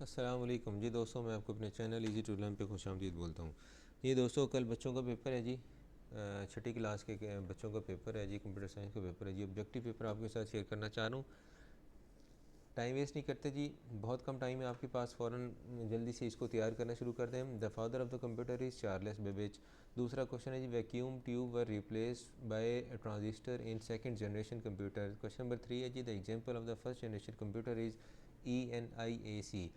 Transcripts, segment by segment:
अस्सलाम वालेकुम जी दोस्तों, मैं आपको अपने चैनल इजी टू लर्न पे खुशामदीद बोलता हूँ। ये दोस्तों कल बच्चों का पेपर है जी, छठी क्लास के बच्चों का पेपर है जी, कंप्यूटर साइंस का पेपर है जी। ऑब्जेक्टिव पेपर आपके साथ शेयर करना चाह रहा हूँ। टाइम वेस्ट नहीं करते जी, बहुत कम टाइम है आपके पास, फ़ौरन जल्दी से इसको तैयार करना शुरू कर दें। The father of the computer is Charles Babbage. दूसरा क्वेश्चन है जी, vacuum tube were replace by transistor in second generation computer. Question number 3 है जी, the example of the first generation computer is ENIAC।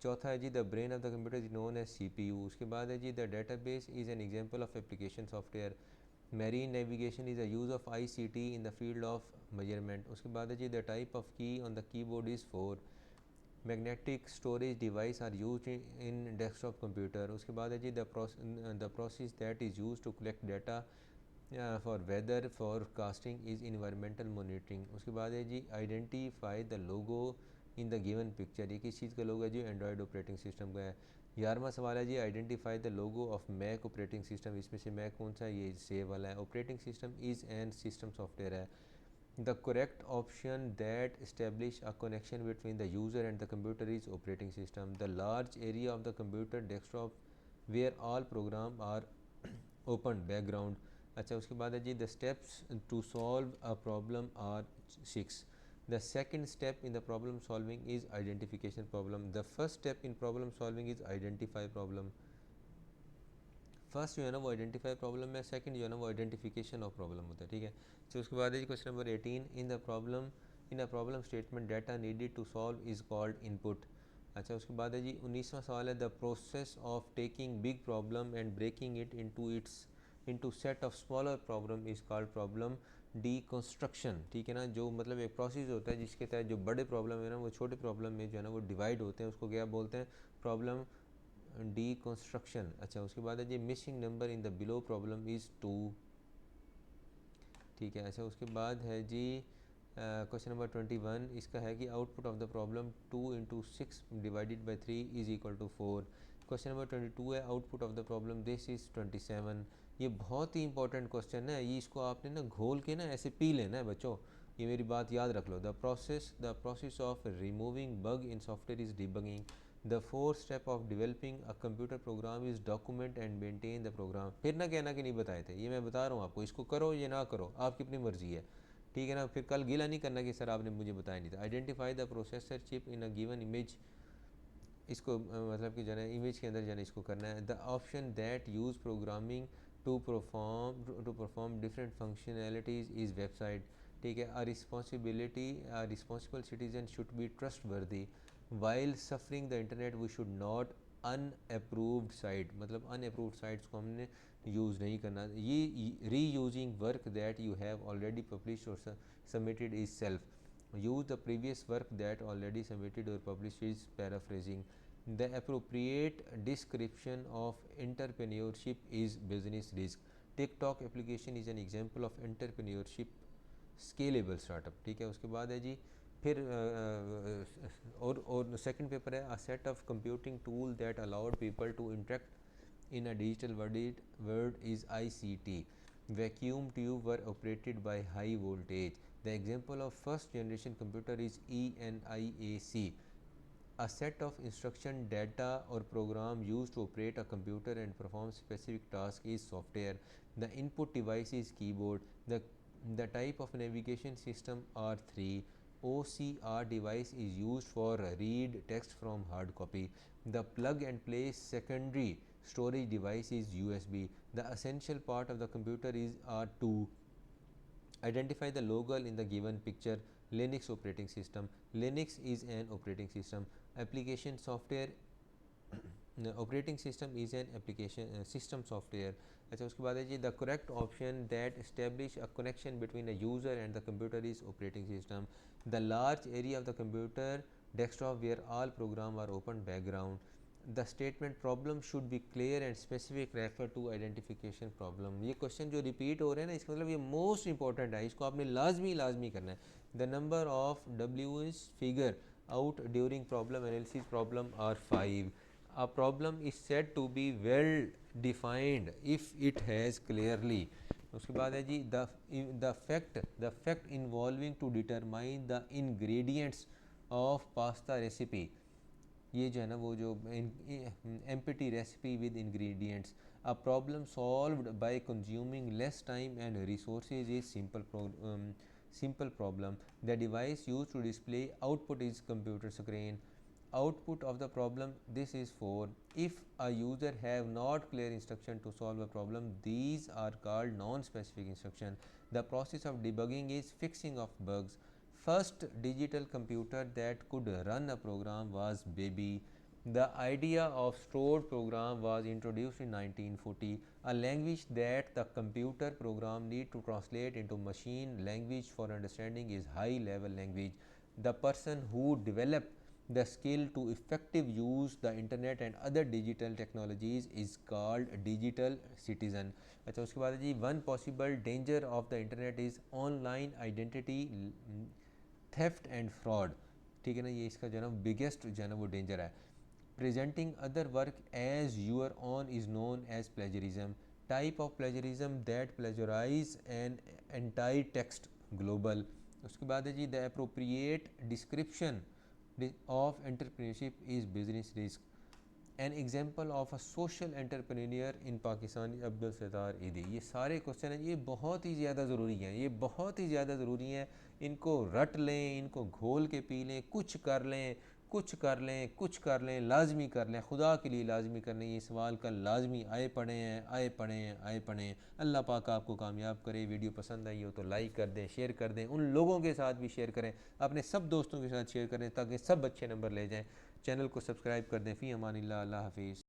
चौथा है जी, the brain of the computer is known as CPU। उसके बाद है जी, the database is an example of application software. Marine navigation is a use of ICT in the field of measurement. उसके बाद है जी, the type of key on the keyboard is 4। Magnetic storage device are use in desktop computer. उसके बाद है जी, the process that is use to collect data for weather forecasting is environmental monitoring. उसके बाद है जी, identify the logo in the given picture. ये किस चीज़ का लोगो है जी? एंड्रॉयड ऑपरेटिंग सिस्टम का है। 11वां सवाल है जी, identify the logo of Mac operating system. इसमें से मैक कौन सा है? ये सेव वाला है। Operating system is an system software है। The correct option that establish a connection between the user and the computer is operating system. The large area of the computer desktop where all program are open background. अच्छा, उसके बाद है जी, the steps to solve a problem are 6। The second step in the problem solving is identification problem. The first step in problem solving is identify problem. First जो है ना वो identify problem है, सेकंड जो है ना वो आइडेंटिफिकेशन ऑफ प्रॉब्लम होता है। ठीक है, तो उसके बाद है question number 18, in the problem statement data needed to solve is called input. अच्छा, उसके बाद है जी 19वां सवाल है, the process of taking big problem and breaking it into set of smaller problem is called problem deconstruction. ठीक है ना, जो मतलब एक प्रोसेस होता है जिसके तहत जो बड़े प्रॉब्लम है ना वो छोटे प्रॉब्लम में जो है ना वो डिवाइड होते हैं, उसको क्या बोलते हैं? Problem deconstruction. अच्छा, उसके बाद है जी, missing number in the below problem is 2। ठीक है, अच्छा उसके बाद है जी क्वेश्चन नंबर 21, इसका है कि output of the problem 2 × 6 divided by 3 is equal to 4। Question number 22 है, output of the problem this is 27। ये बहुत ही इंपॉर्टेंट क्वेश्चन है, ये इसको आपने ना घोल के ना ऐसे पी लेना है बच्चों, ये मेरी बात याद रख लो। The process of removing bug in software is debugging. The fourth step of developing a computer program is document and maintain the program. फिर ना कहना कि नहीं बताए थे, ये मैं बता रहा हूँ आपको, इसको करो या ना करो आपकी अपनी मर्जी है। ठीक है ना, फिर कल गिला नहीं करना कि सर आपने मुझे बताया नहीं था। Identify the processor chip in a given image, इसको मतलब कि जो है इमेज के अंदर जो है इसको करना है। The option that use programming to perform different functionalities is website. ठीक है, responsible citizen should be trustworthy while surfing the internet we should not unapproved site, मतलब अनअप्रूव्ड साइट्स को हमने यूज़ नहीं करना। ये reusing work that you have already publish और submitted is self. Use the previous work that already submitted और publish is paraphrasing. The appropriate description of entrepreneurship is business risk. TikTok application is an example of entrepreneurship scalable startup. ठीक है, उसके बाद है जी फिर और second paper है, a set of computing tool that allowed people to interact in a digital world is ICT। Vacuum tube were operated by high voltage. The example of first generation computer is ENIAC। A set of instruction data or program used to operate a computer and perform specific task is software. The input device is keyboard. The type of navigation system are three. OCR device is used for read text from hard copy. The plug and play secondary storage device is USB. The essential part of the computer is are two. Identify the logo in the given picture. Linux operating system. Linux is an operating system. Application software operating system is an application system software. अच्छा, उसके बाद है जी, the correct option that establish a connection between a user and the computer is operating system. The large area of the computer desktop where all program are open background. The statement problem should be clear and specific refer to identification problem. ये question जो repeat हो रहे हैं ना, इसका मतलब ये most important है, इसको आपने लाजमी करना है। The number of W's figure out during problem analysis problem are 5। A problem is said to be well defined if it has clearly। उसके बाद है जी, the fact involving to determine the ingredients of pasta recipe. ये जो है ना वो जो empty recipe with ingredients, a problem solved by consuming less time and resources is simple problem. The device used to display output is computer screen. Output of the problem, this is for if a user have not clear instruction to solve a problem, these are called non-specific instruction. The process of debugging is fixing of bugs. First digital computer that could run a program was Baby. The idea of stored program was introduced in 1940, a language that the computer program need to translate into machine language for understanding is high level language. The person who developed the skill to effective use the internet and other digital technologies is called digital citizen. अच्छा, उसके बाद है जी, one possible danger of the internet is online identity theft and fraud. ठीक है ना, ये इसका जो है ना बिगेस्ट जो है ना वो डेंजर है। Presenting other work as your own is known as plagiarism, type of plagiarism that plagiarise an entire text global. उसके बाद है जी, the appropriate description of entrepreneurship is business risk. An example of a social entrepreneur in Pakistan is Abdul Sattar ईदी। ये सारे question हैं, ये बहुत ही ज़्यादा ज़रूरी हैं, ये बहुत ही ज़्यादा ज़रूरी हैं। इनको रट लें, इनको घोल के पी लें, कुछ कर लें, कुछ कर लें, कुछ कर लें, लाजमी कर लें, खुदा के लिए लाजमी कर लें। ये सवाल कल लाजमी आए पढ़े हैं, आए पढ़े हैं, आए पढ़े हैं। अल्लाह पाक आपको कामयाब करे। वीडियो पसंद आई हो तो लाइक कर दें, शेयर कर दें, उन लोगों के साथ भी शेयर करें, अपने सब दोस्तों के साथ शेयर करें ताकि सब अच्छे नंबर ले जाएँ। चैनल को सब्सक्राइब कर दें। फ़ी अमानिल्लाह, अल्लाह हाफिज़।